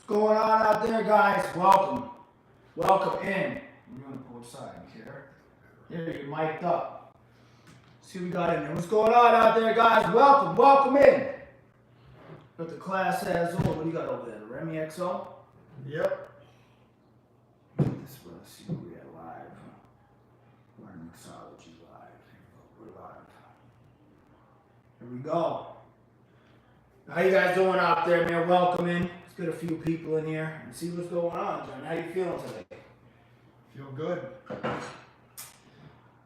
going on out there, guys? Welcome. Welcome in. I'm going to pull aside here. There, you're mic'd up. See what we got in there. What's going on out there, guys? Welcome. Welcome in. Got the class as well. What do you got over there? The Remy XO? Yep. This one, let's see where we at live. We're in Mixology live. We're live. Here we go. How you guys doing out there, man? Welcome in. Let's get a few people in here and see what's going on, John. How you feeling today? Feel good.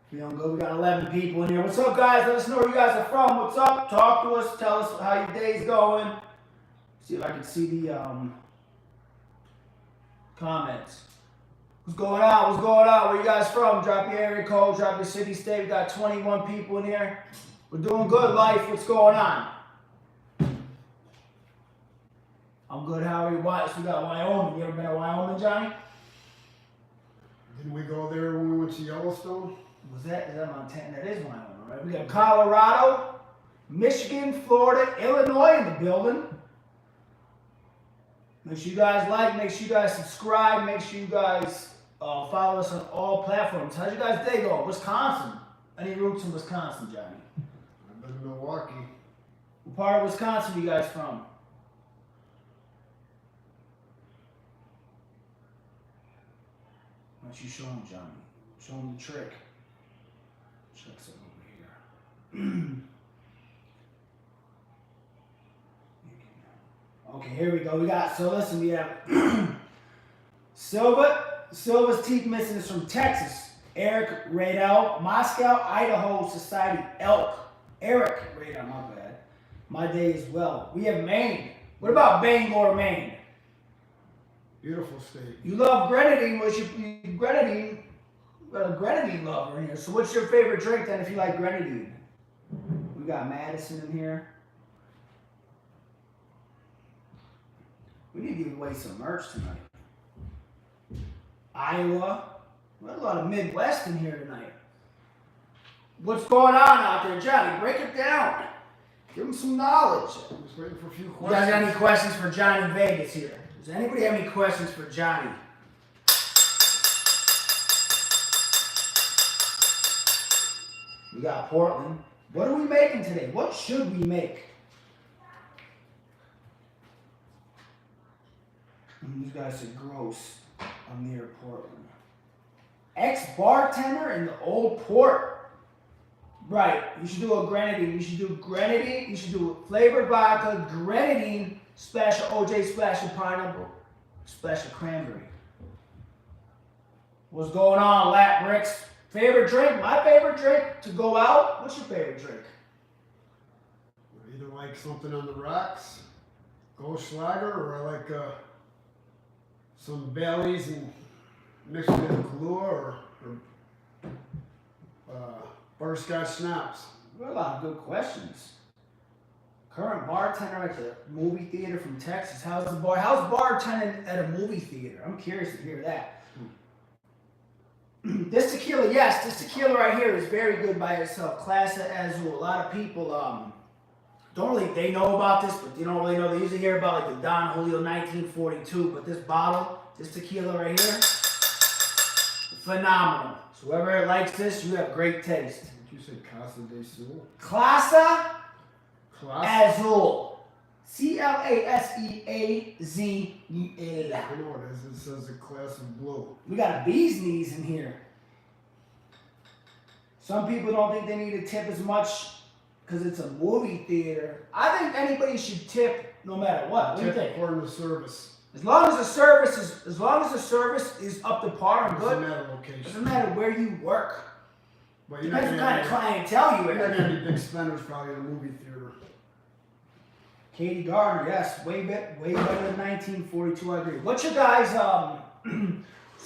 Feeling good. We got 11 people in here. What's up, guys? Let us know where you guys are from. What's up? Talk to us. Tell us how your day's going. See if I can see the comments. What's going on? What's going on? Where you guys from? Drop your area code. Drop your city, state. We got 21 people in here. We're doing good, life. What's going on? I'm good. How are you? So we got Wyoming. You ever been to Wyoming, Johnny? Didn't we go there when we went to Yellowstone? Is that Montana? That is Wyoming, right? We got Colorado, Michigan, Florida, Illinois in the building. Make sure you guys like, make sure you guys subscribe, make sure you guys follow us on all platforms. How's your guys' day going? Wisconsin. Any roots in Wisconsin, Johnny? I've been to Milwaukee. What part of Wisconsin are you guys from? Why don't you show them, Johnny? Show them the trick. Trick's over here. Okay, here we go. We got, so listen, we have Silva's teeth missing is from Texas. Eric Radel, Moscow, Idaho Society, Elk. Eric Radel, my bad. My day as well. We have Maine. What about Bangor, Maine? Beautiful state. You love grenadine. What's your grenadine? We got a grenadine lover in here. So what's your favorite drink then if you like grenadine? We got Madison in here. We need to give away some merch tonight. Iowa. We got a lot of Midwest in here tonight. What's going on out there, Johnny? Break it down. Give them some knowledge. I was waiting for a few You questions. guys got any questions for Johnny Vegas here? Does anybody have any questions for Johnny? We got Portland. What are we making today? What should we make? These guys are gross. I'm near Portland. Ex-bartender in the old port. Right. You should do a grenadine. You should do grenadine. You should do flavored vodka, grenadine, splash of OJ, splash of pineapple, splash of cranberry. What's going on, Lat Bricks? Favorite drink? My favorite drink to go out? What's your favorite drink? I either like something on the rocks, Goldschlager, or I like some Baileys and mixed with Kahlua or butterscotch schnapps. We got a lot of good questions. Current bartender at the movie theater from Texas. How's bartending at a movie theater? I'm curious to hear that. This tequila, yes, this tequila right here is very good by itself. Clase Azul. A lot of people don't really, they know about this, but they don't really know. They usually hear about like the Don Julio 1942, but this bottle, this tequila right here, phenomenal. So whoever likes this, you have great taste. Did you say Casa de Sul? Clase Class? Azul. Claseazel. I know it is. It says a class of blue. We got a bee's knees in here. Some people don't think they need to tip as much because it's a movie theater. I think anybody should tip no matter what. What do you think? According to service. As long as the service is up to par and Doesn't good, matter location. doesn't matter where you work. But you're not Depends what gonna kind of have clientele you you're not have. gonna be big spenders probably in a movie theater. Katie Gardner, yes, way better than 1942. I agree. What's your guys? So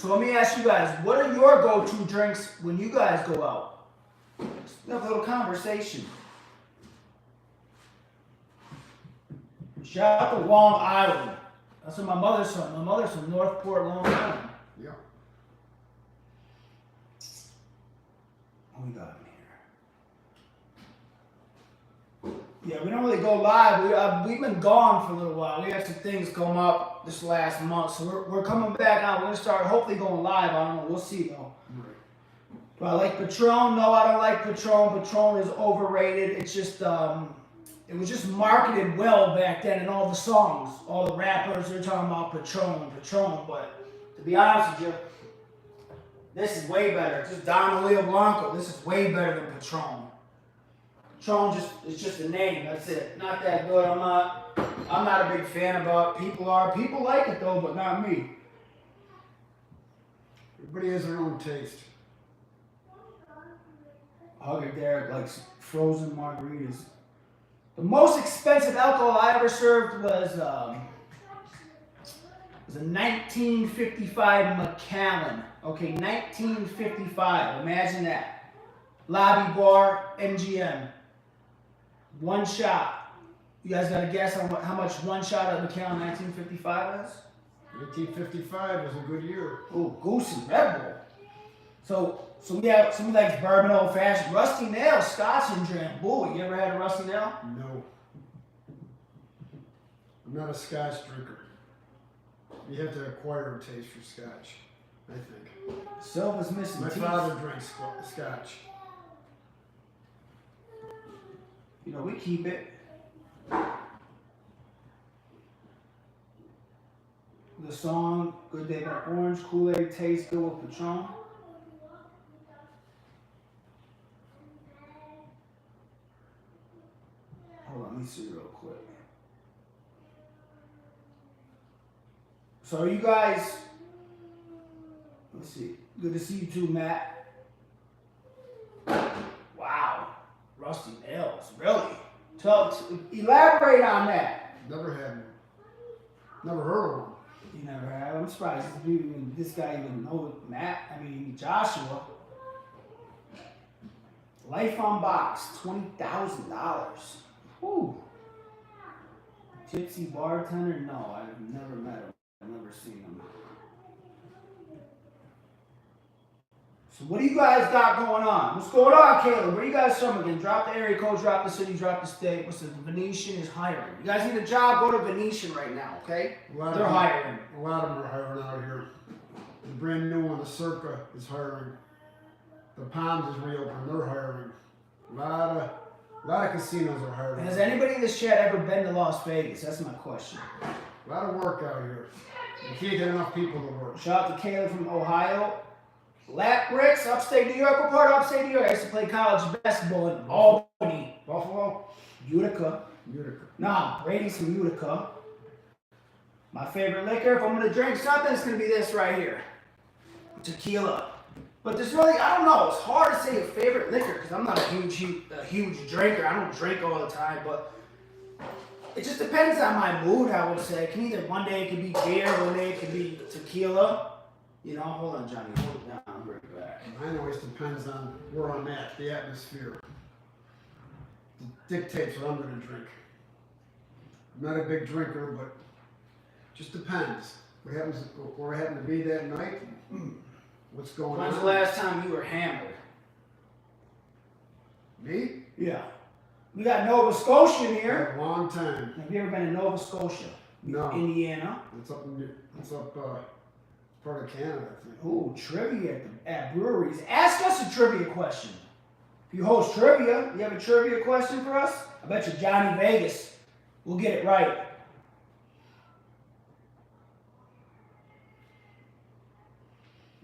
let me ask you guys, what are your go-to drinks when you guys go out? Let's have a little conversation. Shout out to Long Island. That's where my mother's from. My mother's from Northport, Long Island. Yeah. What we got in here? Yeah, we don't really go live. We've been gone for a little while. We had some things come up this last month, so we're coming back out. We're gonna start hopefully going live. I don't know. We'll see though. Right. Do I like Patron? No, I don't like Patron. Patron is overrated. It's just it was just marketed well back then in all the songs. All the rappers they're talking about Patron, Patron. But to be honest with you, this is way better. Just Don Julio Blanco. This is way better than Patron. Patron it's just a name. That's it. Not that good. I'm not a big fan of it. People like it though, but not me. Everybody has their own taste. Hugger Derek likes frozen margaritas. The most expensive alcohol I ever served was a 1955 Macallan. Okay, 1955. Imagine that. Lobby bar, MGM. One shot. You guys got to guess how much one shot of Macallan 1955 is? 1955 was a good year. Oh, Goose and Red Bull. So we have somebody likes bourbon, old fashioned, rusty nail, scotch and drambuie. You ever had a rusty nail? No. I'm not a scotch drinker. You have to acquire a taste for scotch, I think. Silva's missing My teeth. father drinks scotch. You know, we keep it. The song, Good Day by Orange, Kool-Aid tastes good with Patron. Hold on, let me see real quick. So you guys, let's see. Good to see you too, Matt. Wow. Rusty nails, really? Elaborate on that. Never had one. Never heard of one. You never have. I'm surprised this guy even knows Matt. I mean Joshua. Life on Box, $20,000. Whew. Gypsy bartender? No, I've never met him. I've never seen him. So what do you guys got going on? What's going on, Caleb? Where you guys from again? Drop the area code, drop the city, drop the state. What's the Venetian is hiring. You guys need a job, go to Venetian right now, okay? They're hiring. A lot of them are hiring out here. The brand new one, the Circa, is hiring. The Palms is reopened, they're hiring. A lot of casinos are hiring. Has anybody in this chat ever been to Las Vegas? That's my question. A lot of work out here. You can't get enough people to work. Shout out to Caleb from Ohio. Lap Bricks, upstate New York. What part of upstate New York? I used to play college basketball in Albany. Buffalo? Utica. Nah, Brady's from Utica. My favorite liquor, if I'm going to drink something, it's going to be this right here. Tequila. But there's really, I don't know, it's hard to say a favorite liquor because I'm not a huge drinker. I don't drink all the time, but it just depends on my mood, I would say. It can either, one day it could be beer, one day it could be tequila. You know, hold on, Johnny, hold it down, I'll bring it back. Mine always depends on where I'm at, the atmosphere. It dictates what I'm going to drink. I'm not a big drinker, but just depends. What happens, where I happen to be that night, what's going on. When's the last time you were hammered? Me? Yeah. We got Nova Scotia in here. A long time. Have you ever been to Nova Scotia? No. Indiana? It's up part of Canada, I think. Ooh, trivia at breweries. Ask us a trivia question. If you host trivia, you have a trivia question for us? I bet you Johnny Vegas will get it right.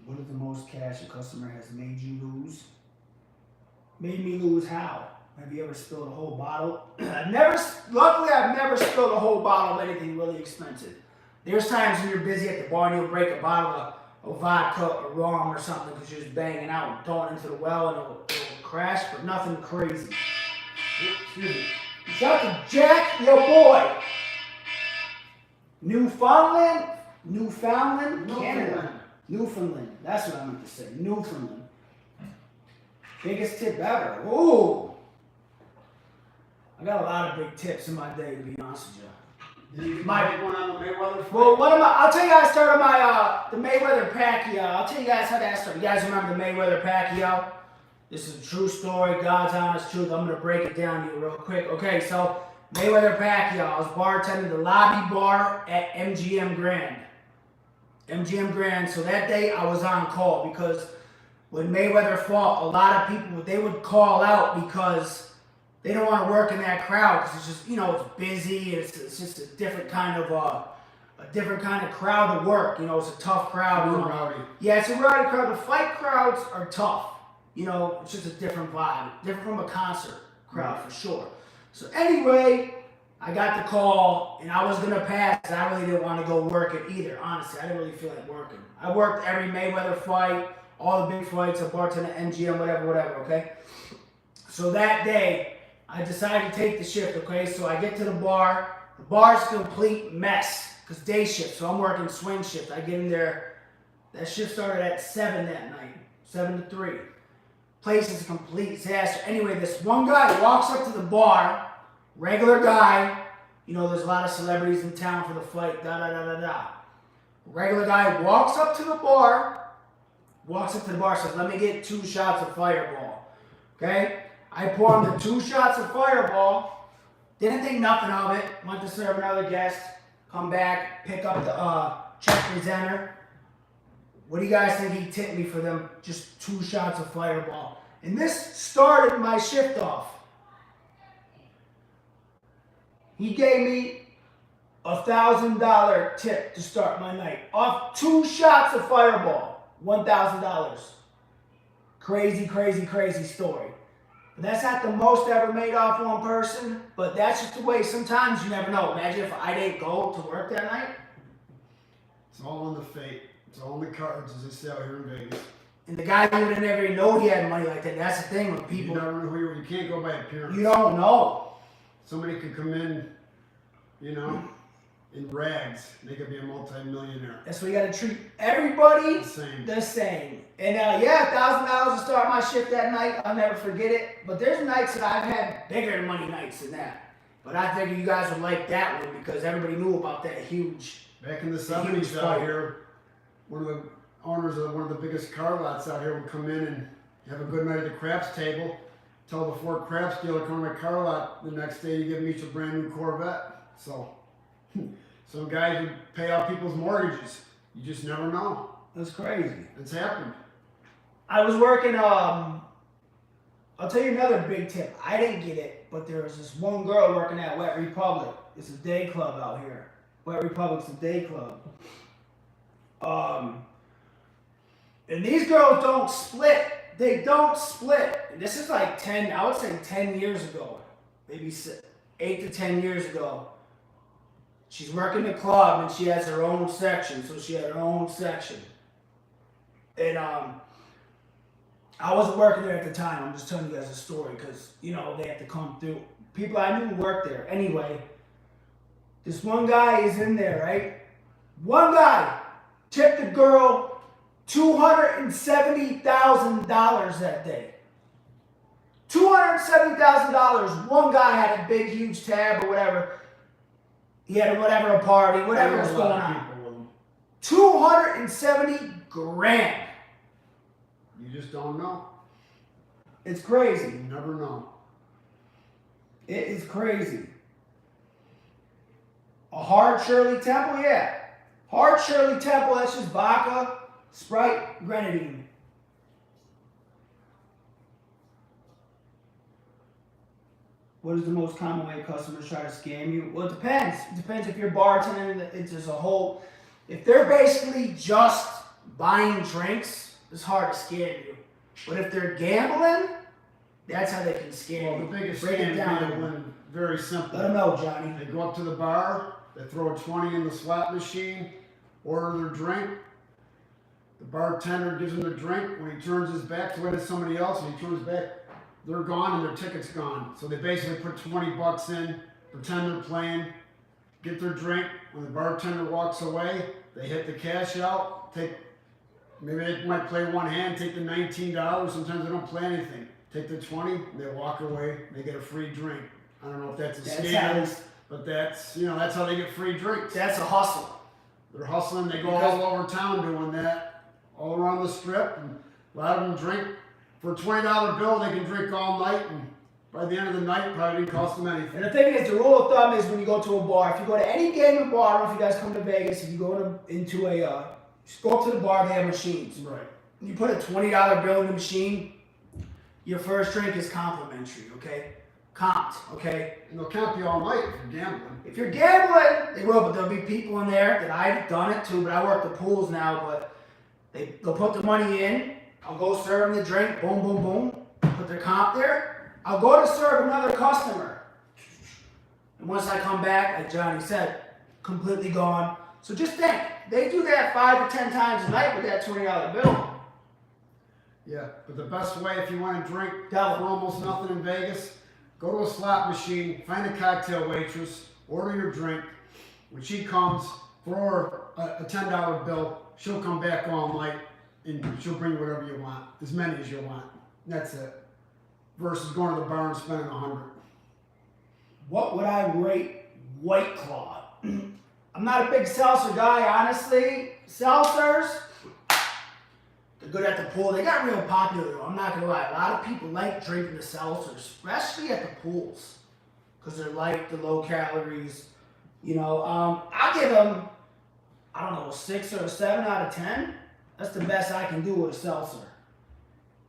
What is the most cash a customer has made you lose? Made me lose how? Have you ever spilled a whole bottle? Luckily I've never spilled a whole bottle of anything really expensive. There's times when you're busy at the bar and you'll break a bottle of vodka or rum or something because you're just banging out and throwing it into the well and it'll crash, but nothing crazy. Excuse me. Shout out to Jack, your boy. Newfoundland, Canada. Newfoundland. That's what I meant to say. Newfoundland. Biggest tip ever. Ooh. I got a lot of big tips in my day, to be honest with you. My big one on the Mayweather fight. Well, I'll tell you how I started my the Mayweather Pacquiao. I'll tell you guys how that started. You guys remember the Mayweather Pacquiao? This is a true story, God's honest truth. I'm going to break it down to you real quick. Okay, so Mayweather Pacquiao. I was bartending the lobby bar at MGM Grand. MGM Grand. So that day I was on call because when Mayweather fought, a lot of people, they would call out because they don't want to work in that crowd because it's just, it's busy. It's just a different kind of crowd to work. It's a tough crowd. Rowdy. Yeah, it's a rowdy crowd. The fight crowds are tough. It's just a different vibe, different from a concert crowd for sure. So anyway, I got the call and I was gonna pass. I really didn't want to go work it either. Honestly, I didn't really feel like working. I worked every Mayweather fight, all the big fights, a bartender, MGM, whatever. Okay. So that day, I decided to take the shift. Okay, so I get to the bar. The bar's a complete mess because day shift. So I'm working swing shift. I get in there. That shift started at 7 that night, 7 to 3. Place is a complete disaster. Anyway, this one guy walks up to the bar, regular guy. There's a lot of celebrities in town for the fight, Regular guy walks up to the bar, says, let me get 2 shots of Fireball. Okay? I pour him the 2 shots of Fireball, didn't think nothing of it, went to serve another guest, come back, pick up the check presenter. What do you guys think he tipped me for them just 2 shots of Fireball? And this started my shift off. He gave me $1,000 tip to start my night. Off 2 shots of Fireball, $1,000. Crazy story. But that's not the most I ever made off one person, but that's just the way. Sometimes you never know. Imagine if I didn't go to work that night. It's all on the fate. It's all in the cards, as they say out here in Vegas. And the guy would have never even known he had money like that. That's the thing with people. You never know who you are. You can't go by appearance. You don't know. Somebody could come in, in rags, and they could be a multi-millionaire. That's why you got to treat everybody the same. And $1,000 to start my shift that night. I'll never forget it. But there's nights that I've had bigger money nights than that. But I figured you guys would like that one because everybody knew about that huge. Back in the 70s out here, one of the owners of one of the biggest car lots out here would come in and have a good night at the craps table, tell the Ford craps dealer to come to my car lot the next day to give them each a brand new Corvette. So some guys would pay off people's mortgages. You just never know. That's crazy. It's happened. I was working, I'll tell you another big tip. I didn't get it, but there was this one girl working at Wet Republic. It's a day club out here. Wet Republic's a day club. And these girls don't split. They don't split. And this is like 10 years ago. Maybe 8 to 10 years ago. She's working the club and she has her own section. So she had her own section. And I wasn't working there at the time. I'm just telling you guys a story because, they have to come through. People I knew worked there. Anyway, this one guy is in there, right? One guy tipped the girl $270,000 that day. $270,000. One guy had a big, huge tab or whatever. He had a party, whatever was going on. 270 grand. You just don't know. It's crazy. You never know. It is crazy. A hard Shirley Temple, yeah. Hard Shirley Temple, that's just vodka, Sprite, grenadine. What is the most common way customers try to scam you? Well, it depends. It depends if you're bartending. It's just a whole... If they're basically just buying drinks, it's hard to scam you. But if they're gambling, that's how they can scam you. Well, the biggest Break it scam down. gambling, very simple. Let them know, Johnny. They go up to the bar, they throw a 20 in the slot machine, order their drink. The bartender gives them their drink. When he turns his back to wait to somebody else, and he turns back, they're gone and their ticket's gone. So they basically put 20 bucks in, pretend they're playing, get their drink. When the bartender walks away, they hit the cash out, maybe they might play one hand, take the $19. Sometimes they don't play anything. Take the 20, and they walk away, they get a free drink. I don't know if that's a scam, but that's how they get free drinks. That's a hustle. They're hustling, they go all over town doing that, all around the strip, and a lot of them drink For a $20 bill, they can drink all night, and by the end of the night, probably didn't cost them anything. And the thing is, the rule of thumb is when you go to a bar, if you go to any gaming bar, I don't know if you guys come to Vegas, if you go into a, just go up to the bar, they have machines. Right. You put a $20 bill in the machine, your first drink is complimentary, okay? Comped, okay? And they'll count you all night if you're gambling. If you're gambling, they will, but there'll be people in there that I've done it too, but I work the pools now, but they'll put the money in, I'll go serve them the drink, boom, boom, boom, put their comp there, I'll go to serve another customer. And once I come back, like Johnny said, completely gone. So just think, they do that 5 to 10 times a night with that $20 bill. Yeah, but the best way if you want to drink for Devil. almost nothing in Vegas, go to a slot machine, find a cocktail waitress, order your drink. When she comes for a $10 bill, she'll come back all night and she'll bring whatever you want, as many as you want. That's it. Versus going to the bar and spending $100. What would I rate White Claw? I'm not a big seltzer guy, honestly. Seltzers, they're good at the pool. They got real popular, though. I'm not gonna lie. A lot of people like drinking the seltzers, especially at the pools, because they're light, the low calories. You know, I'll give them, I don't know, a 6 or a 7 out of 10. That's the best I can do with a seltzer,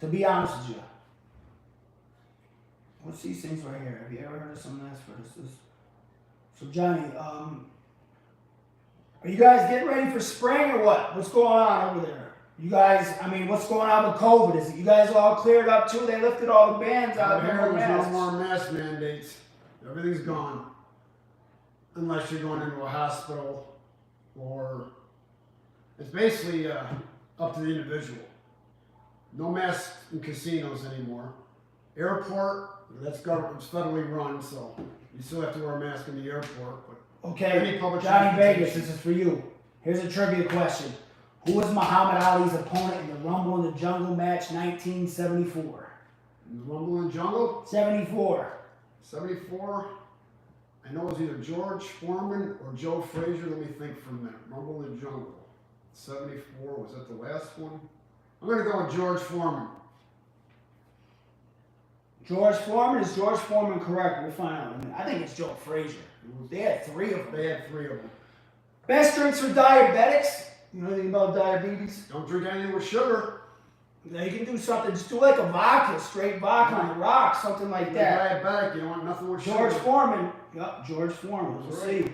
to be honest with you. What's these things right here? Have you ever heard of something that's for this? So Johnny, are you guys getting ready for spring or what? What's going on over there? You guys, I mean, what's going on with COVID? Is it you guys all cleared up too? They lifted all the bans out of Here, here. there's no more mask mandates. Everything's gone. Unless you're going into a hospital or it's basically up to the individual. No masks in casinos anymore. Airport, that's government, it's federally run, so you still have to wear a mask in the airport. But Okay, any public Johnny Vegas, transportation- this is for you. Here's a trivia question. Who was Muhammad Ali's opponent in the Rumble in the Jungle match 1974? in the Rumble in the Jungle, 74. 74. I know it was either George Foreman or Joe Frazier. Let me think for a minute. Rumble in the Jungle. 74, was that the last one? I'm going to go with George Foreman. George Foreman? Is George Foreman correct? We'll find out in a minute. I think it's Joe Frazier. They had 3 of them. They had 3 of them. Best drinks for diabetics? You know anything about diabetes? Don't drink anything with sugar. Now you can do something, just do like a vodka, straight vodka on the rocks, something like You're that. diabetic, you don't want nothing with George sugar. Foreman. Yep, George Foreman. We'll That's see. right.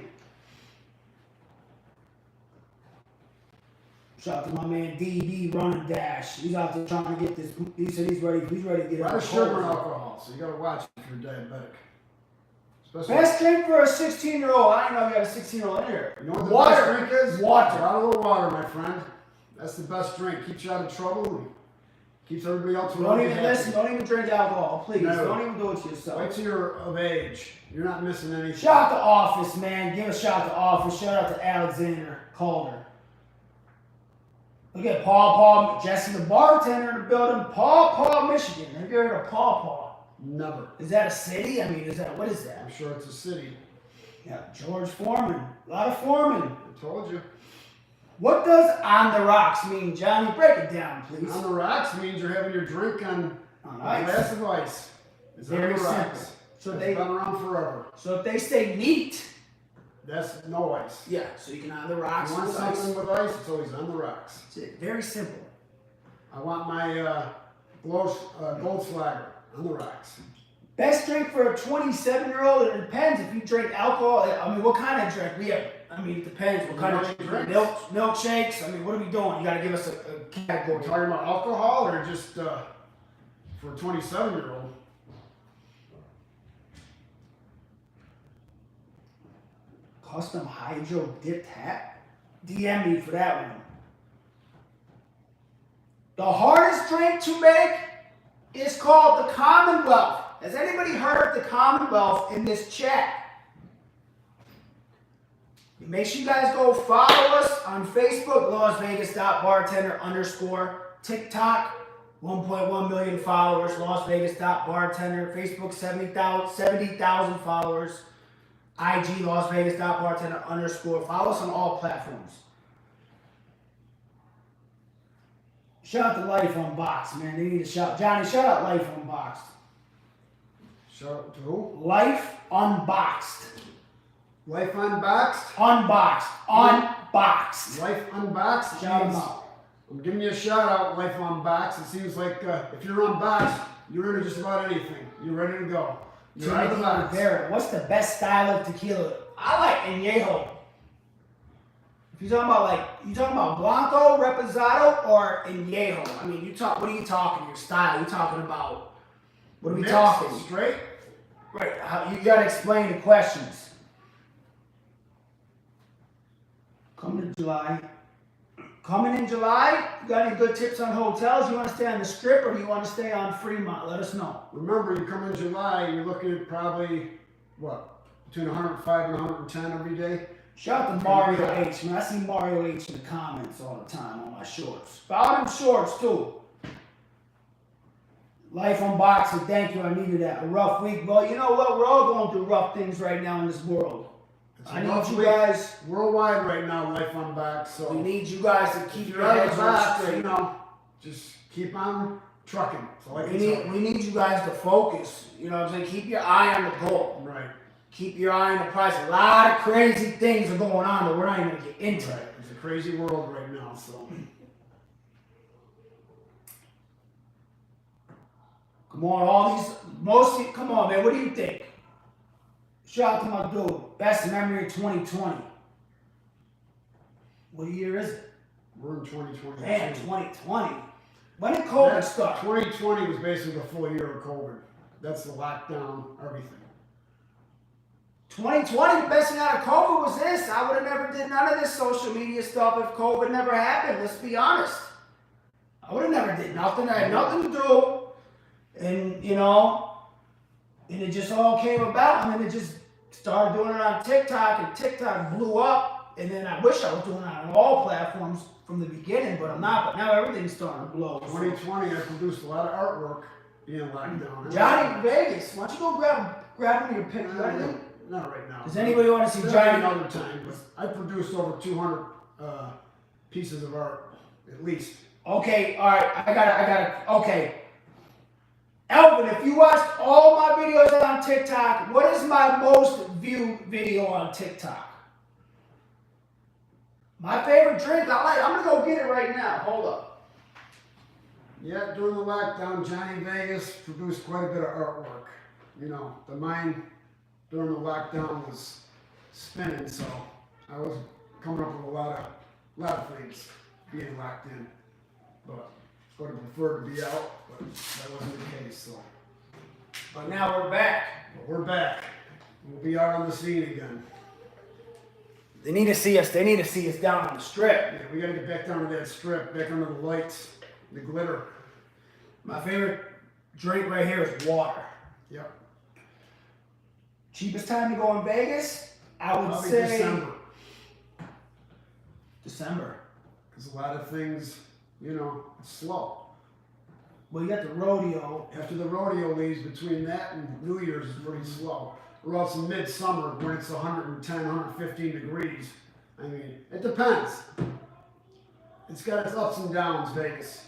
Shout out to my man DB Run and Dash. He's out there trying to get this. He said he's ready to get A lot it. of sugar and alcohol, so you got to watch if you're diabetic. Especially, Best drink for a 16-year-old. I don't know if you have a 16-year-old in here. you know what the Water. best drink is? Water. A bottle of water, my friend. That's the best drink. Keeps you out of trouble and keeps everybody else Don't around you even happy. listen. Don't even drink alcohol, please. No. Don't even do it to yourself. Wait till you're of age. You're not missing anything. Shout out to Office, man. Give a shout out to Office. Shout out to Alexander Calder. Look at Paw, Jesse the bartender in the building. Paw, Michigan. Have you heard of Paw? Never. Is that a city? I mean, what is that? I'm sure it's a city. Yeah, George Foreman. A lot of Foreman. I told you. What does on the rocks mean, Johnny? Break it down, please. On the rocks means you're having your drink on On a ice. glass of ice. It's Very on the rocks. simple. So It's they, been around forever. so if they say neat, That's no ice. yeah, so you can on the If rocks you want with something ice. with ice, it's always on the rocks. That's it. Very simple. I want my Goldschlager on the rocks. Best drink for a 27-year-old, it depends if you drink alcohol. I mean, what kind of drink? I mean, it depends. What kind of drink? Milkshakes? I mean, what are we doing? You got to give us a We're category. talking about alcohol or just for a 27-year-old? Custom hydro dipped hat? DM me for that one. The hardest drink to make is called the Commonwealth. Has anybody heard of the Commonwealth in this chat? Make sure you guys go follow us on Facebook, LasVegas.bartender_, TikTok, 1.1 million followers, LasVegas.bartender, Facebook, 70,000 followers, IG, LasVegas.bartender_. Follow us on all platforms. Shout out to Life Unboxed, man. They need a shout. Johnny, shout out Life Unboxed. Shout out to who? Life Unboxed. Life Unboxed? Unboxed. Unboxed. Life Unboxed? Shout them out. I'm giving you a shout out, Life Unboxed. It seems like if you're unboxed, you're into just about anything. You're ready to go. You're out of the box. What's the best style of tequila? I like añejo. If you're talking about Blanco, Reposado, or añejo. I mean, what are you talking? Your style? You talking about? What are we talking? Straight? Right. You gotta explain the questions. Coming in July, you got any good tips on hotels? You want to stay on the Strip or do you want to stay on Fremont? Let us know. Remember, you come in July, you're looking at probably, between 105 and 110 every day? Shout out to Mario H, man. I see Mario H in the comments all the time on my shorts. About them shorts, too. Life Unboxing, thank you. I needed that. A rough week. Well, you know what? We're all going through rough things right now in this world. I need you guys worldwide right now, Life Unboxed. So we need you guys to keep your heads heads straight. You know, just keep on trucking. We need you guys to focus. You know what I'm saying? Keep your eye on the goal. Right. Keep your eye on the prize. A lot of crazy things are going on that we're not even going to get into. Right. It's a crazy world right now. So come on, man. What do you think? Shout out to my dude. Best memory of 2020. What year is it? We're in 2020. Man, 2020. When did COVID start? 2020 was basically the full year of COVID. That's the lockdown, everything. 2020, the best thing out of COVID was this. I would have never did none of this social media stuff if COVID never happened. Let's be honest. I would have never did nothing. I had nothing to do. And, and it just all came about. And then it just started doing it on TikTok. And TikTok blew up. And then I wish I was doing it on all platforms from the beginning, but I'm not. But now everything's starting to blow. 2020, I produced a lot of artwork being locked down. Johnny Vegas, why don't you go grab one of your pictures? Not right now. Does anybody want to see Johnny? Another time, but I produced over 200 pieces of art, at least. Okay, all right. I gotta. Okay. Elvin, if you watched all my videos on TikTok, what is my most viewed video on TikTok? My favorite drink I'm gonna go get it right now. Hold up. Yeah, during the lockdown, Johnny Vegas produced quite a bit of artwork. The mind during the lockdown was spinning, so I was coming up with a lot of things being locked in. But I would have preferred to be out, but that wasn't the case. So, but now we're back. We're back. We'll be out on the scene again. They need to see us. They need to see us down on the Strip. Yeah, we got to get back down to that Strip, back under the lights, the glitter. My favorite drink right here is water. Yep. Cheapest time to go in Vegas? I would Probably say December. Because a lot of things, it's slow. Well, you got the rodeo. After the rodeo leaves, between that and New Year's is pretty slow. Or else in midsummer when it's 110, 115 degrees. I mean, it depends. It's got its ups and downs, Vegas.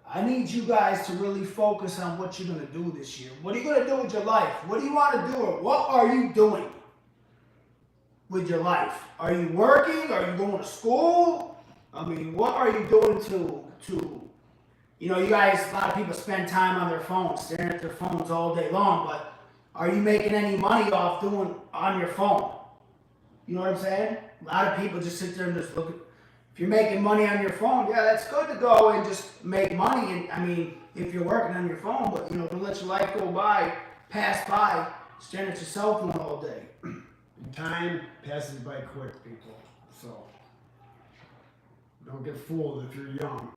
I need you guys to really focus on what you're going to do this year. What are you going to do with your life? What do you want to do? Or what are you doing with your life? Are you working? Are you going to school? I mean, what are you doing to you guys, a lot of people spend time on their phones, staring at their phones all day long, but are you making any money off doing on your phone? You know what I'm saying? A lot of people just sit there and just look at. If you're making money on your phone, yeah, that's good to go and just make money. And I mean, if you're working on your phone, but don't let your life go by, pass by, staring at your cell phone all day. Time passes by quick, people. So don't get fooled if you're young.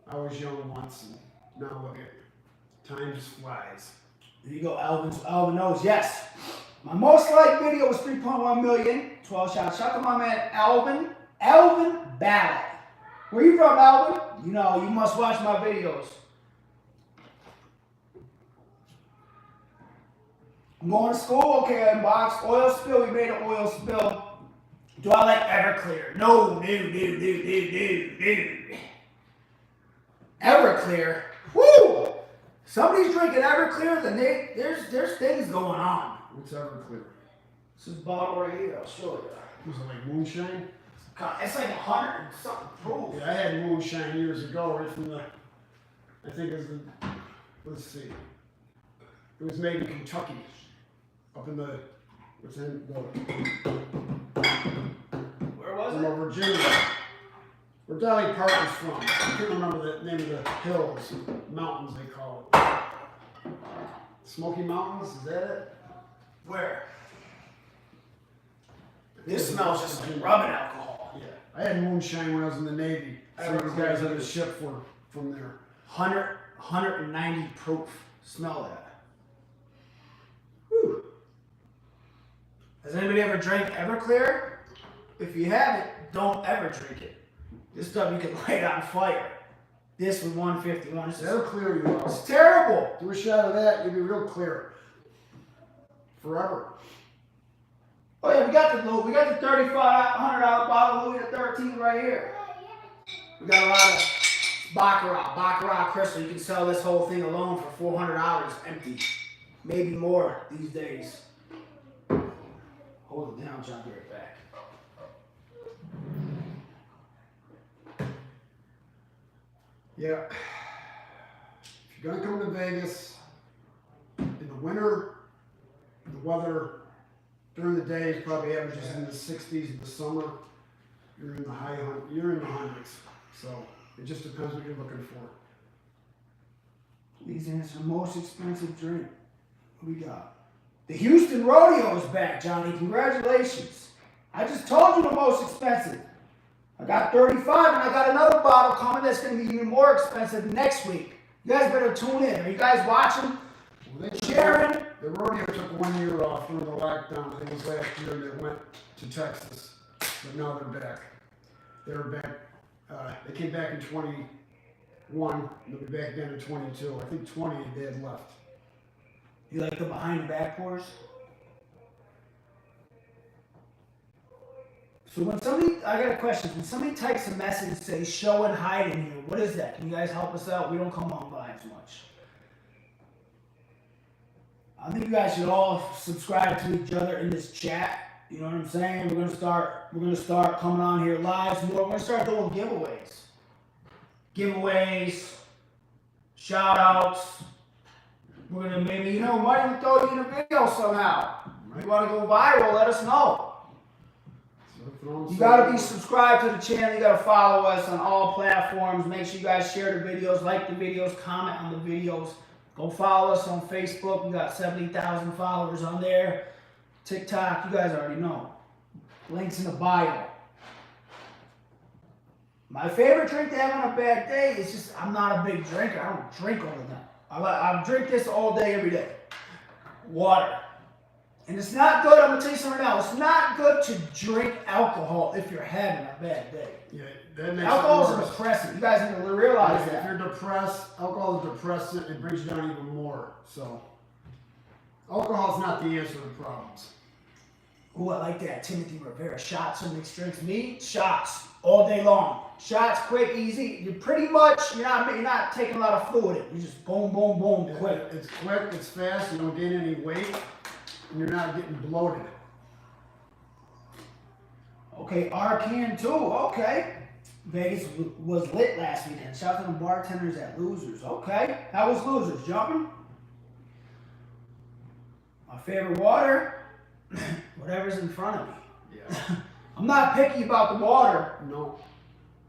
I was young once, and now look at time just flies. There you go, Alvin knows. Yes, my most liked video was 3.1 million. 12 shots. Shout out to my man Alvin Ballet. Where you from, Alvin? You must watch my videos. I'm going to school. Okay, I unboxed. Oil spill. We made an oil spill. Do I like Everclear? No. Everclear. Woo! Somebody's drinking Everclear, then there's things going on. What's Everclear? This is bottle right here. I'll show you. Was it like moonshine? God, it's like 100 and something proof. Yeah, I had moonshine years ago, right from the, I think it was the, let's see. It was made in Kentucky. Up in the, what's in the, Where was from it? Virginia. Where Dolly Parton's from. I can't remember the name of the hills, mountains they call it. Smoky Mountains, is that it? Where? This smells just like rubbing alcohol. Yeah. I had moonshine when I was in the Navy. Some of the guys on the ship were from there. 190 proof. Smell that. Whew. Has anybody ever drank Everclear? If you haven't, don't ever drink it. This stuff you can light on fire. This with 151. That'll clear you out. It's terrible. Do a shot of that, you'll be real clear. Forever. Oh yeah, we got the $3,500 bottle of Louis XIII right here. We got a lot of Baccarat crystal. You can sell this whole thing alone for $400 empty. Maybe more these days. Hold it down, John. Be right back. Yeah. If you're gonna come to Vegas in the winter, the weather during the day is probably averages in the 60s. In the summer, you're in the hundreds. So it just depends what you're looking for. Please answer most expensive drink. What we got? The Houston Rodeo is back, Johnny. Congratulations. I just told you the most expensive. I got 35 and I got another bottle coming that's going to be even more expensive next week. You guys better tune in. Are you guys watching? Well, Sharing? The rodeo took 1 year off during the lockdown. I think it was last year they went to Texas. But now they're back. They're back. They came back in 21. They'll be back again in 22. I think 20 they had left. You like the behind the back pours? So when somebody, I got a question. When somebody types a message, say show and hide in here, what is that? Can you guys help us out? We don't come on by as much. I think you guys should all subscribe to each other in this chat. You know what I'm saying? We're gonna start coming on here live more. We're gonna start doing giveaways, shout outs. We're gonna maybe, you know, might even throw you in a video somehow. If you wanna go viral, let us know. You gotta be subscribed to the channel. You gotta follow us on all platforms. Make sure you guys share the videos, like the videos, comment on the videos. Go follow us on Facebook. We got 70,000 followers on there. TikTok, you guys already know. Links in the bio. My favorite drink to have on a bad day is just, I'm not a big drinker. I don't drink all the time. I drink this all day, every day. Water. And it's not good, I'm going to tell you something else. It's not good to drink alcohol if you're having a bad day. Yeah, that makes alcohol it is worse. a depressant. You guys need to realize If that. you're depressed, alcohol is depressant. It brings you down even more. So, alcohol's not the answer to problems. Ooh, I like that. Timothy Rivera. Shots or mixed drinks. Me, shots all day long. Shots, quick, easy. You're pretty much, you're not taking a lot of fluid in. You just boom, boom, boom, quick. It's quick, it's fast, you don't gain any weight, and you're not getting bloated. Okay, Arcan too. Okay. Vegas was lit last weekend. Shout out to the bartenders at Losers. Okay. How was Losers? Jumping? My favorite water? Whatever's in front of me. Yeah. I'm not picky about the water. No.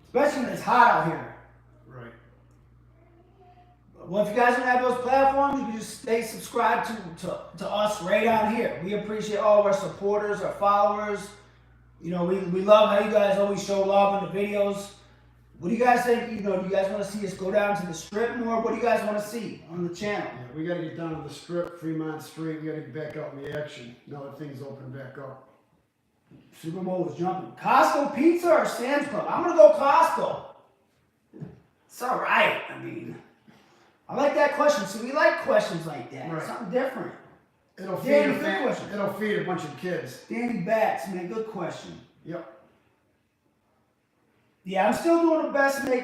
Especially when it's hot out here. Right. Well, if you guys don't have those platforms, you can just stay subscribed to us right on here. We appreciate all of our supporters, our followers. You know, we love how you guys always show love in the videos. What do you guys think? You know, do you guys want to see us go down to the strip more? What do you guys want to see on the channel? Yeah, we got to get down to the strip, Fremont Street. We got to get back out in the action now that things open back up. Super Bowl is jumping. Costco Pizza or Sam's Club? I'm going to go Costco. It's all right. I mean, I like that question. So we like questions like that. Right. Something different. It'll feed, Danny, good question. It'll feed a bunch of kids. Danny Batts, man, good question. Yep. Yeah, I'm still doing the best make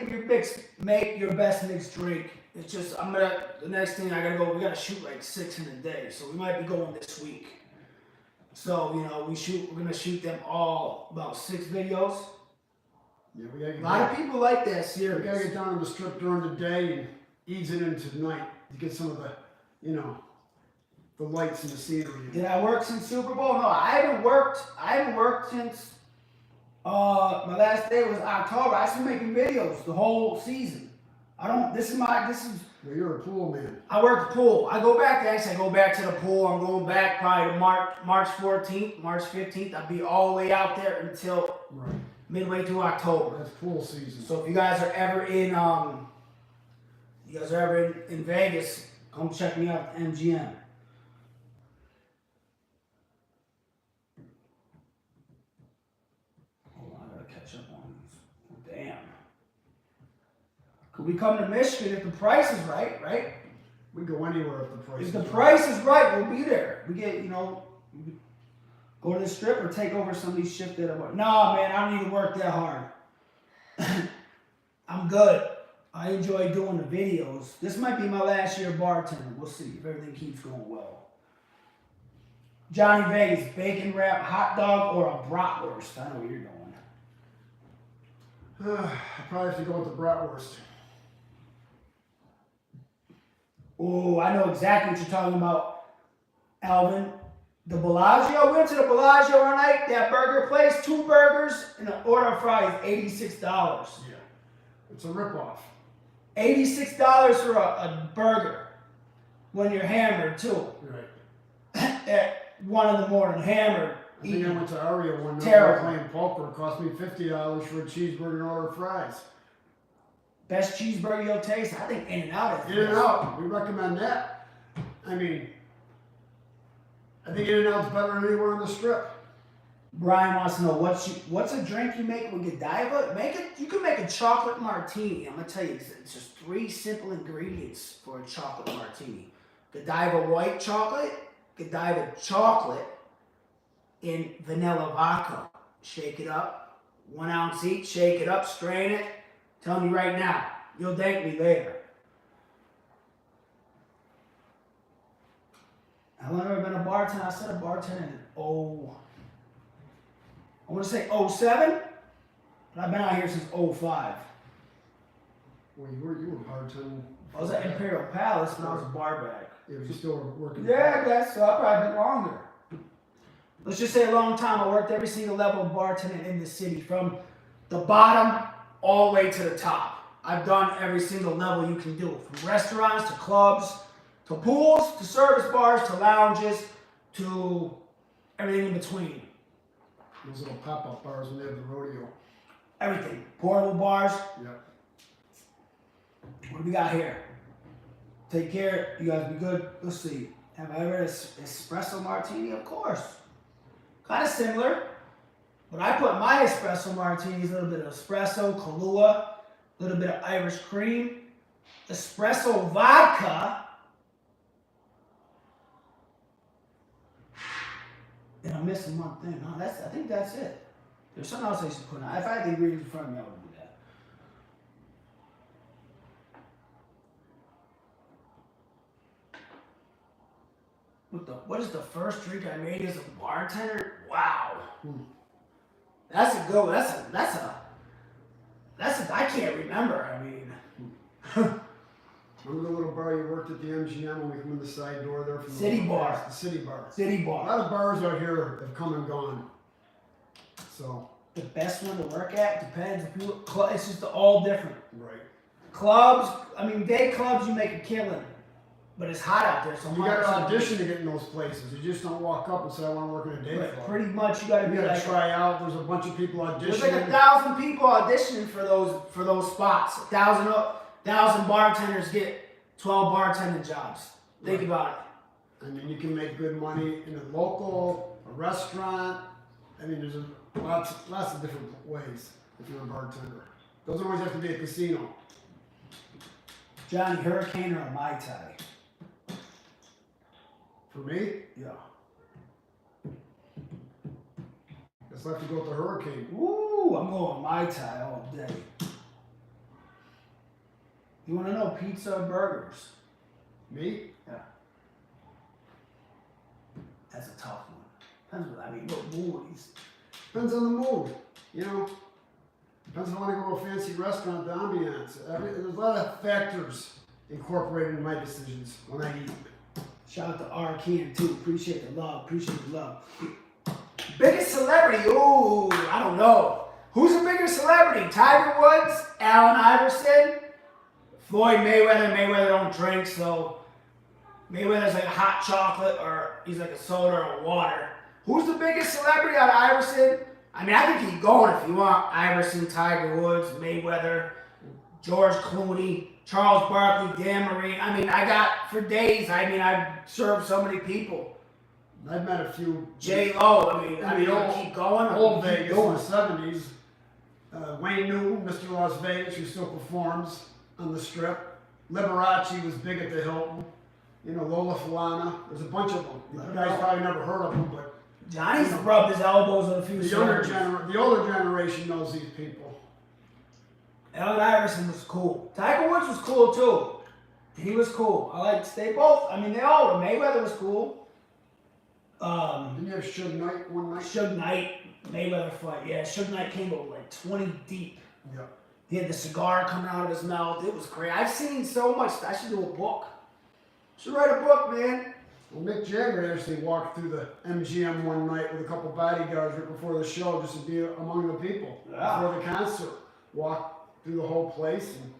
your best mixed drink. It's just the next thing I gotta go. We gotta shoot like 6 in a day, so we might be going this week. So we're gonna shoot them all about 6 videos. Yeah, we gotta get A lot of people like that series. We gotta get down on the strip during the day and ease it into the night to get some of the, the lights and the scenery. Did I work since Super Bowl? No, I haven't worked since my last day was October. I've been making videos the whole season. Well, you're a pool man. I work the pool. I go back to the pool. I'm going back probably to March 14th, March 15th. I'll be all the way out there until midway through October. That's pool season. So if you guys are ever in Vegas, come check me out at MGM. Hold on, I gotta catch up on these. Damn. Could we come to Michigan if the price is right? We can go anywhere if the price is right. If the price is right, we'll be there. We get, go to the strip or take over somebody's shift that I work. No, man, I don't need to work that hard. I'm good. I enjoy doing the videos. This might be my last year bartending. We'll see if everything keeps going well. Johnny Vegas, bacon wrap, hot dog, or a bratwurst. I know what you're doing. I probably have to go with the bratwurst. Oh, I know exactly what you're talking about, Alvin. The Bellagio. We went to the Bellagio one night. That burger place, 2 burgers and an order of fries, $86. Yeah, it's a ripoff. $86 for a burger when you're hammered too. Right. At 1 in the morning, hammered. I think I went to Aria one night Terrible. playing poker. It cost me $50 for a cheeseburger and an order of fries. Best cheeseburger you'll taste? I think In-N-Out is In-N-Out, we recommend that. I think In-N-Out's better than anywhere on the strip. Brian wants to know what's a drink you make with Godiva? You can make a chocolate martini. I'm gonna tell you, it's just 3 simple ingredients for a chocolate martini. Godiva white chocolate, Godiva chocolate, and vanilla vodka. Shake it up, 1 ounce each. Shake it up, strain it. Telling you right now, you'll thank me later. How long have I been a bartender? I said a bartender in I want to say 07, but I've been out here since 05. Well, you were bartending. I was at Imperial Palace when I was a bar back. Yeah, but you still were working. Yeah, I guess so. I've probably been longer. Let's just say a long time. I worked every single level of bartending in the city, from the bottom all the way to the top. I've done every single level you can do, from restaurants to clubs, to pools, to service bars, to lounges, to everything in between. Those little pop-up bars when they have the rodeo. Everything. Portable bars. Yep. What do we got here? Take care. You guys be good. Let's see. Have I ever had Espresso Martini? Of course. Kind of similar. But I put my Espresso Martinis, a little bit of espresso, Kahlua, a little bit of Irish cream, espresso vodka, and I'm missing one thing. No, I think that's it. There's something else I should put on. If I had the ingredients in front of me, I would do that. What is the first drink I made as a bartender? Wow. That's a good one. I can't remember. Remember the little bar you worked at the MGM when we come in the side door there? From City Bar. The City Bar. City A Bar. lot of bars out here have come and gone. So. The best one to work at depends. It's just all different. Right. Clubs, day clubs, you make a killing. But it's hot out there, so you got to audition to get in those places. You just don't walk up and say, I want to work in a day club. Pretty much, you got to try out. There's a bunch of people auditioning. There's like 1,000 people auditioning for those spots. 1,000 bartenders get 12 bartending jobs. Think about it. You can make good money in a local, a restaurant. There's lots of different ways if you're a bartender. Doesn't always have to be a casino. Johnny, Hurricane or a Mai Tai? For me? Yeah. Guess So I have to go with the Hurricane. Ooh, I'm going Mai Tai all day. You want to know pizza or burgers? Me? Yeah. That's a tough one. Depends what what mood he's. Depends on the mood, you know. Depends if I want to go to a fancy restaurant, the ambiance. There's a lot of factors incorporated in my decisions when I eat. Shout out to R. Ken too. Appreciate the love. Appreciate the love. Biggest celebrity? Ooh, I don't know. Who's the biggest celebrity? Tiger Woods, Allen Iverson, Floyd Mayweather. Mayweather don't drink, so Mayweather's like a hot chocolate, or he's like a soda or water. Who's the biggest celebrity out of Iverson? I mean, I can keep going if you want. Iverson, Tiger Woods, Mayweather, George Clooney, Charles Barkley, Dan Marino. I mean, I got for days. I mean, I've served so many people. I've met a few. J-Lo. I mean, I'll keep going. Old Vegas in the 70s. Wayne Newton, Mr. Las Vegas, who still performs on the Strip. Liberace was big at the Hilton. You know, Lola Falana. There's a bunch of them. You guys probably never heard of them, but Johnny's rubbed his elbows on a few the older generation knows these people. Allen Iverson was cool. Tiger Woods was cool too. He was cool. They both. I mean, they all were. Mayweather was cool. Didn't you have Suge Knight one night? Suge Knight, Mayweather fight. Yeah, Suge Knight came over like 20 deep. Yeah. He had the cigar coming out of his mouth. It was great. I've seen so much. I should do a book. Should write a book, man. Well, Mick Jagger actually walked through the MGM one night with a couple bodyguards right before the show, just to be among the people before the concert. Walked through the whole place, and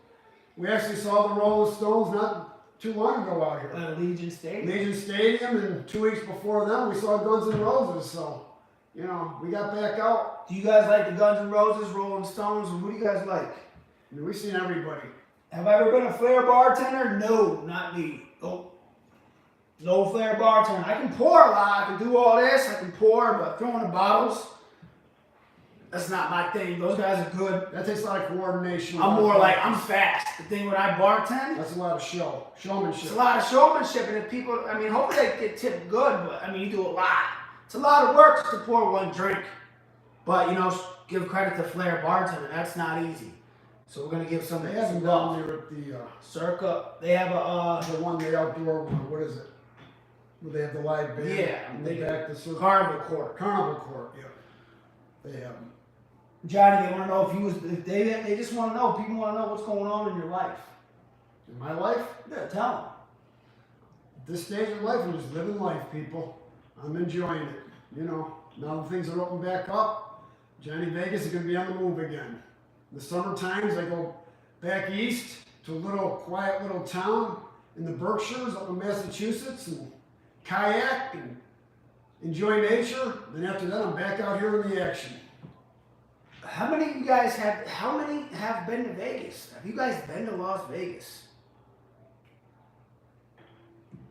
we actually saw the Rolling Stones not too long ago out here. At Legion Stadium. Legion Stadium, and 2 weeks before them, we saw Guns N' Roses. So, you know, we got back out. Do you guys like the Guns N' Roses, Rolling Stones, or who do you guys like? I mean, we've seen everybody. Have I ever been a flair bartender? No, not me. Nope. No flair bartender. I can pour a lot. I can do all this. I can pour, but throwing the bottles, that's not my thing. Those guys are good. That takes a lot of coordination. I'm more like, I'm fast. The thing when I bartend, that's a lot of showmanship. it's a lot of showmanship. And if people, I mean, hopefully they get tipped good, but I mean, you do a lot. It's a lot of work just to pour one drink. But, you know, give credit to flair bartender. That's not easy. So we're going to give some. They have them down there at the Circa. They have the outdoor one. What is it? Where they have the live band. Yeah, they back the Circa. Carnival Court. Carnival Court. Yeah, they have them. Johnny, they want to know if they just want to know. People want to know what's going on in your life. In my life? Yeah, tell them. At this stage of life, I'm just living life, people. I'm enjoying it. You know, now that things are open back up, Johnny Vegas is going to be on the move again. In the summer times, I go back east to a quiet little town in the Berkshires up in Massachusetts and kayak and enjoy nature. Then after that, I'm back out here in the action. How many have been to Vegas? Have you guys been to Las Vegas?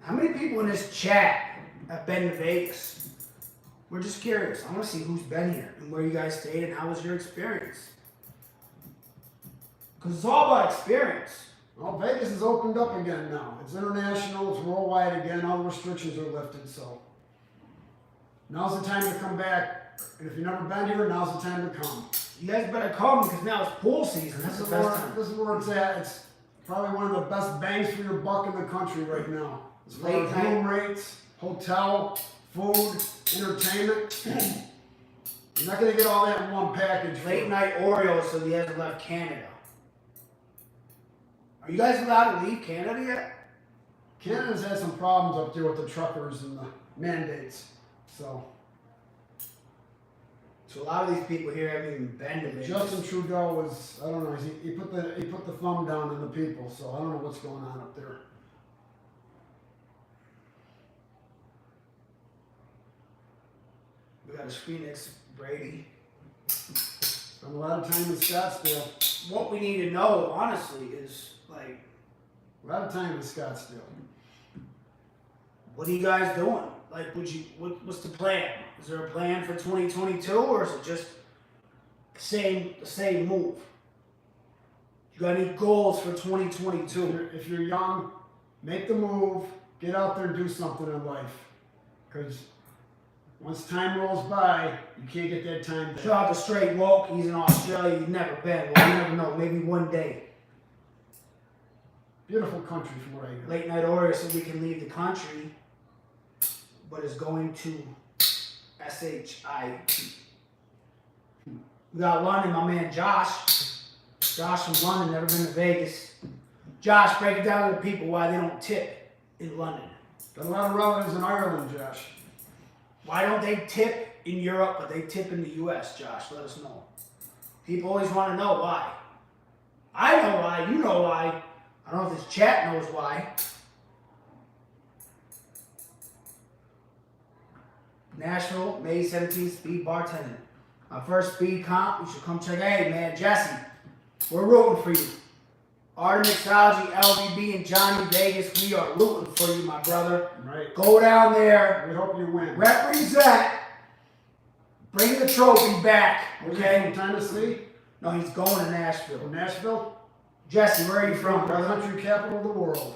How many people in this chat have been to Vegas? We're just curious. I want to see who's been here and where you guys stayed and how was your experience. Because it's all about experience. Well, Vegas is opened up again now. It's international, it's worldwide again. All the restrictions are lifted, so now's the time to come back. And if you've never been here, now's the time to come. You guys better come because now it's pool season. That's the best time. This is where it's at. It's probably one of the best bangs for your buck in the country right now. As far as room rates, hotel, food, entertainment. You're not going to get all that in one package. Late night Orioles, so you haven't left Canada. Are you guys allowed to leave Canada yet? Canada's had some problems up there with the truckers and the mandates. So a lot of these people here haven't even been to Vegas. Justin Trudeau was, I don't know, he put the thumb down on the people, so I don't know what's going on up there. We got a Phoenix, Brady. Spent a lot of time in Scottsdale. What we need to know, honestly, is like, A lot of time in Scottsdale. what are you guys doing? Like, what's the plan? Is there a plan for 2022, or is it just the same move? You got any goals for 2022? If you're young, make the move, get out there and do something in life. Because Once time rolls by, you can't get that time back. Shout out to Straight Woke. He's in Australia. He's never been. Well, you never know. Maybe one day. Beautiful country from what I hear. Late Night Order said we can leave the country, but it's going to SHIT. We got London, my man Josh. Josh from London, never been to Vegas. Josh, break it down to the people why they don't tip in London. Got a lot of relatives in Ireland, Josh. Why don't they tip in Europe, but they tip in the US, Josh? Let us know. People always want to know why. I know why, you know why. I don't know if this chat knows why. Nashville, May 17th, speed bartending. My first speed comp, you should come check. Hey man, Jesse, we're rooting for you. Art of Mixology, LVB, and Johnny Vegas, we are rooting for you, my brother. Right. Go down there. We hope you win. Represent. Bring the trophy back, okay? From Tennessee? No, he's going to Nashville. From Nashville? Jesse, where are you from, Our brother? country capital of the world.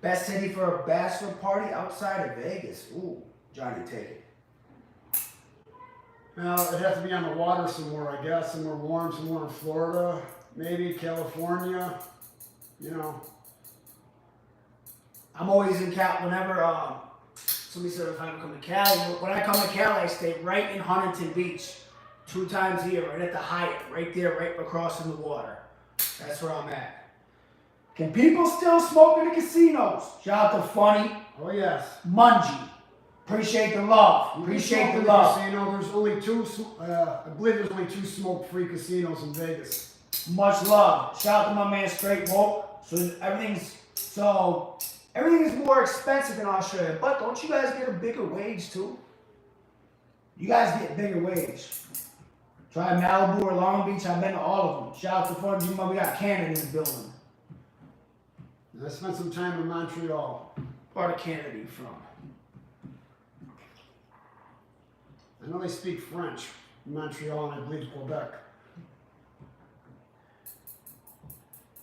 Best city for a bachelor party outside of Vegas. Ooh, Johnny, take it. Now, it'd have to be on the water somewhere, I guess. Somewhere warm, somewhere in Florida. Maybe California. You know. I'm always in Cal. Whenever somebody said if I come to Cali, when I come to Cali, I stay right in Huntington Beach 2 times a year, right at the Hyatt, right there, right across from the water. That's where I'm at. Can people still smoke in the casinos? Shout out to Funny, Oh, yes. Mungie. Appreciate the love. You Appreciate can the smoke in love. Casino. There's only 2, I believe there's only 2 smoke-free casinos in Vegas. Much love. Shout out to my man Straight Woke. So everything is more expensive in Australia. But don't you guys get a bigger wage too? You guys get bigger wage. Try Malibu or Long Beach. I've been to all of them. Shout out to Fun. We got Canada in the building. And I spent some time in Montreal. Part of Canada you from? I know they speak French in Montreal and I believe Quebec.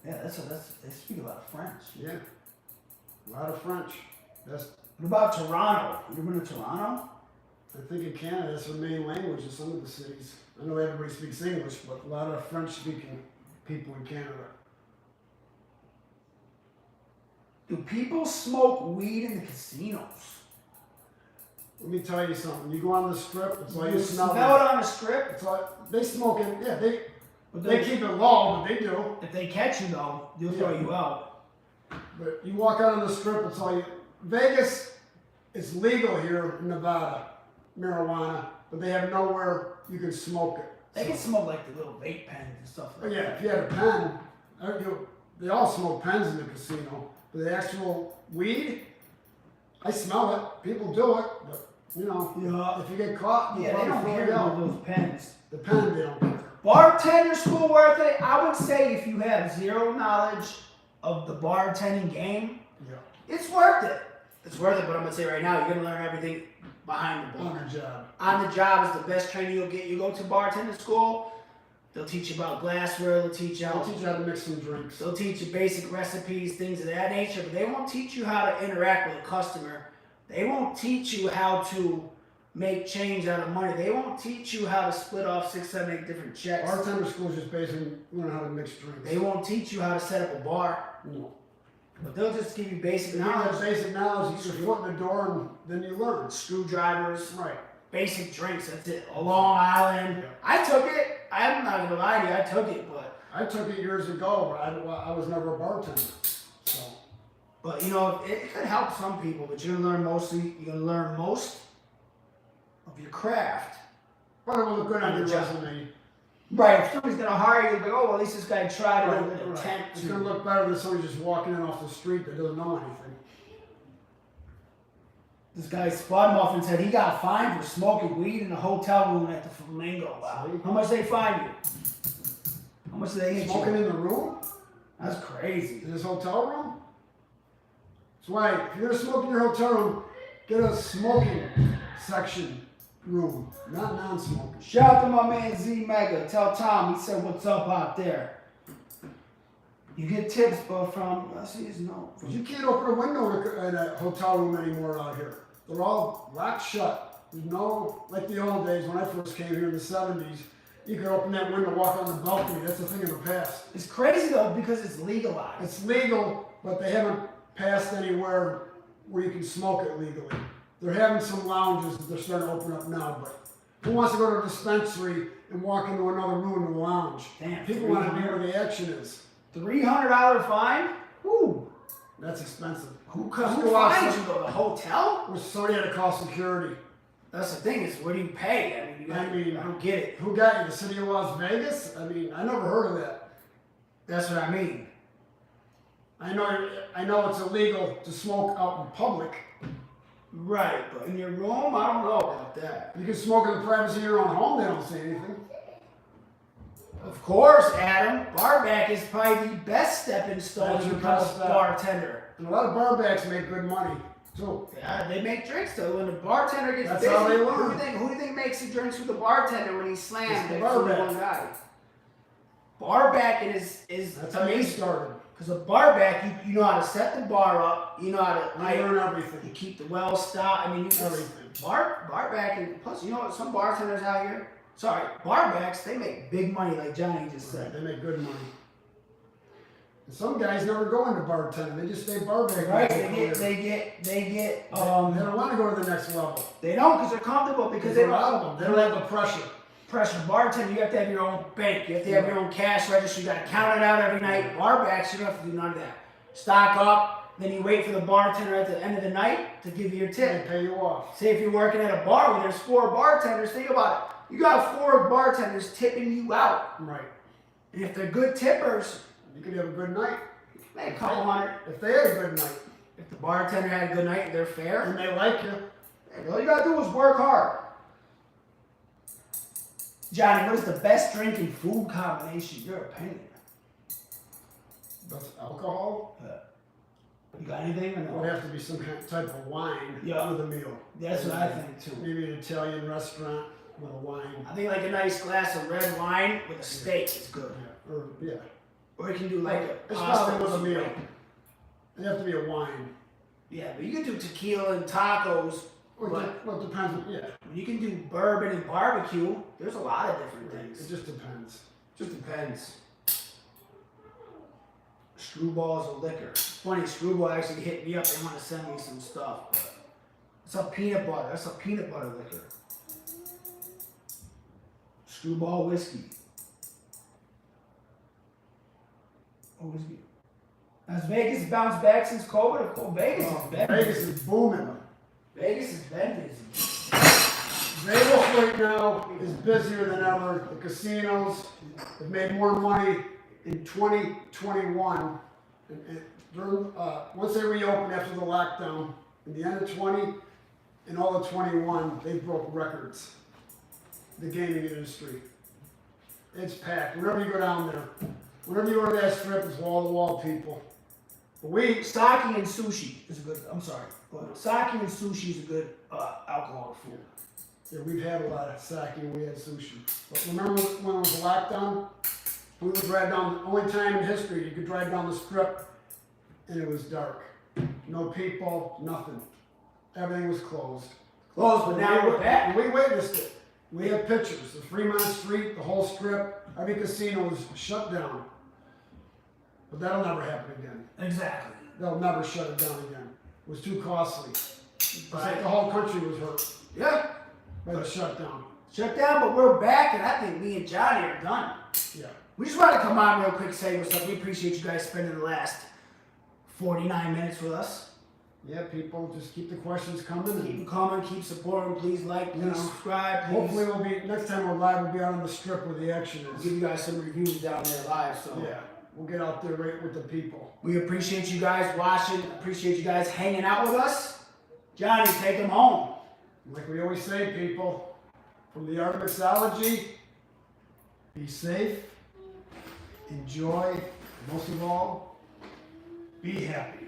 Yeah, they speak a lot of French. Yeah. A lot of French. That's, What about Toronto? You ever been to Toronto? I think in Canada, that's their main language in some of the cities. I know everybody speaks English, but a lot of French-speaking people in Canada. Do people smoke weed in the casinos? Let me tell you something. You go on the strip, it's like You you smell smell it on the strip? It's like they smoke it. Yeah, But they keep it low, but they do. If they catch you though, they'll throw you out. But you walk out on the strip, it's like Vegas. It's legal here in Nevada, marijuana, but they have nowhere you can smoke it. They can smoke like the little vape pens and stuff But like yeah, if you had a pen, they all smoke pens in the casino. But the actual weed, I smell it. People do it, but you know, Yeah. if you get caught, you Yeah, they probably don't throw care it about out. those pens. The pen, they don't care. Bartender school worth it? I would say if you have zero knowledge of the bartending game, Yeah. it's worth it. It's worth it, but I'm gonna say right now, you're gonna learn everything behind the bar. On the job. On the job is the best training you'll get. You go to bartender school, they'll teach you about glassware, they'll teach you I'll teach you how to mix some drinks. They'll teach you basic recipes, things of that nature, but they won't teach you how to interact with a customer. They won't teach you how to make change out of money. They won't teach you how to split off 6, 7, 8 different checks. Bartender school is just basically learn how to mix drinks. They won't teach you how to set up a bar, No. but they'll just give you basic You have knowledge. basic knowledge, you get your foot in the door, and then you learn. Screwdrivers, Right. basic drinks, that's it. A Long Island. Yeah. I took it. I'm not gonna lie to you, I took it, but I took it years ago, but I was never a bartender. So you know, it could help some people, but you're gonna learn most of your craft. but it will look good on your On the job. resume. Right, if somebody's gonna hire you, like, oh, well, at least this guy tried it Right, with an right. attempt It's to. gonna look better than somebody just walking in off the street that doesn't know anything. This guy Spud Muffin said he got fined for smoking weed in a hotel room at the Flamingo. Wow. See? How much they fine you? How much did they hit Smoking you? in the room? That's crazy. In this hotel room? That's why, if you're gonna smoke in your hotel room, get a smoking section room, not non-smoking. Shout out to my man Z Mega. Tell Tom he said what's up out there. You get tips, but from let's see his note. But you can't open a window in a hotel room anymore out here. They're all locked shut. There's no, like the old days when I first came here in the 70s, you could open that window, walk on the balcony. That's a thing of the past. It's crazy though because it's legalized. It's legal, but they haven't passed anywhere where you can smoke it legally. They're having some lounges that they're starting to open up now, but who wants to go to a dispensary and walk into another room in a lounge? Damn, People want to be where the action is. $300 fine? Woo! That's expensive. Who Let's finds go outside. you though? The hotel? With somebody had to call security. That's the thing is, where do you pay? I don't get it. Who got you? The city of Las Vegas? I mean, I never heard of that. That's what I mean. I know it's illegal to smoke out in public. Right, but in your room, I don't know about that. You can smoke in the privacy of your own home, they don't say anything. Of course, Adam. Barback is probably the best stepping stone That's to your become best a step. bartender. And a lot of barbacks make good money, too. Yeah, they make drinks though. When the bartender gets That's busy, how they who learn. do you think makes the drinks with the bartender when he slams It's the that barback. one guy? Barbacking is That's how you amazing. started. Because a barback, you know how to set the bar up, you know how to You learn you everything. keep the well stocked. I mean, you Everything. barbacking. Plus, you know what? Some bartenders out here, barbacks, they make big money, like Johnny just Right, said. they make good money. And some guys never go into bartending, they just stay barback. Right? They They don't want to go to the next level. they don't because they're comfortable because they They're out of don't. them. They don't have the pressure. Pressure bartender, you have to have your own bank. You have to have your own cash register. You got to count it out every night. Barbacks, you don't have to do none of that. Stock up, then you wait for the bartender at the end of the night to give you your They tip. pay you off. Say if you're working at a bar where there's 4 bartenders, think about it. You got 4 bartenders tipping you out. Right. And if they're good tippers, You could have a good night. make a couple hundred. If they had a good night If the bartender had a good night and they're fair, and they like you, all you gotta do is work hard. Johnny, what is the best drinking food combination in your opinion? that's alcohol. You got anything or It no? would have to be some kind of type of wine Yeah. with a meal. That's what I think too. Maybe an Italian restaurant with a wine. I think like a nice glass of red wine with a steak is good. Yeah. Or you can do like a It's pasta probably with a with meal. some- It'd have to be a wine. Yeah, but you can do tequila and tacos. Well, But it depends. Yeah. you can do bourbon and barbecue. There's a lot of different It things. just depends. Just depends. Screwballs of liquor. Funny, Screwball actually hit me up. They want to send me some stuff. But it's a peanut butter. That's a peanut butter liquor. Screwball whiskey. Oh, whiskey. Has Vegas bounced back since COVID? Of course, Vegas has been Vegas busy. is booming. Vegas has been busy. Vegas right now is busier than ever. The casinos have made more money in 2021. Once they reopened after the lockdown, in the end of 20 and all of 21, they broke records. The gaming industry. It's packed. Whenever you go down there, whenever you go to that strip, it's wall-to-wall people. But Sake and sushi is a good. I'm sorry. Go ahead. Sake and sushi is a good alcoholic food. yeah, we've had a lot of sake and we had sushi. But remember when it was a lockdown? We would drive down, the only time in history you could drive down the strip and it was dark. No people, nothing. Everything was closed. Close, but now we're back. We witnessed it. We had pictures. The Fremont Street, the whole strip, every casino was shut down. But that'll never happen again. Exactly. They'll never shut it down again. It was too costly. It's like Right. the whole country was hurt Yeah. by the shutdown. Shut down, but we're back, and I think me and Johnny are done. Yeah. We just want to come on real quick, say what's up. We appreciate you guys spending the last 49 minutes with us. Yeah, people, just keep the questions coming. Keep them coming, keep supporting. Please like, please You know, subscribe. Please Hopefully we'll be, next time we're live, we'll be out on the strip where the action give is. you guys some reviews down there live. So Yeah, we'll get out there right with the people. we appreciate you guys watching. Appreciate you guys hanging out with us. Johnny, take them home. Like we always say, people, from the art of mixology, be safe, enjoy, most of all, be happy.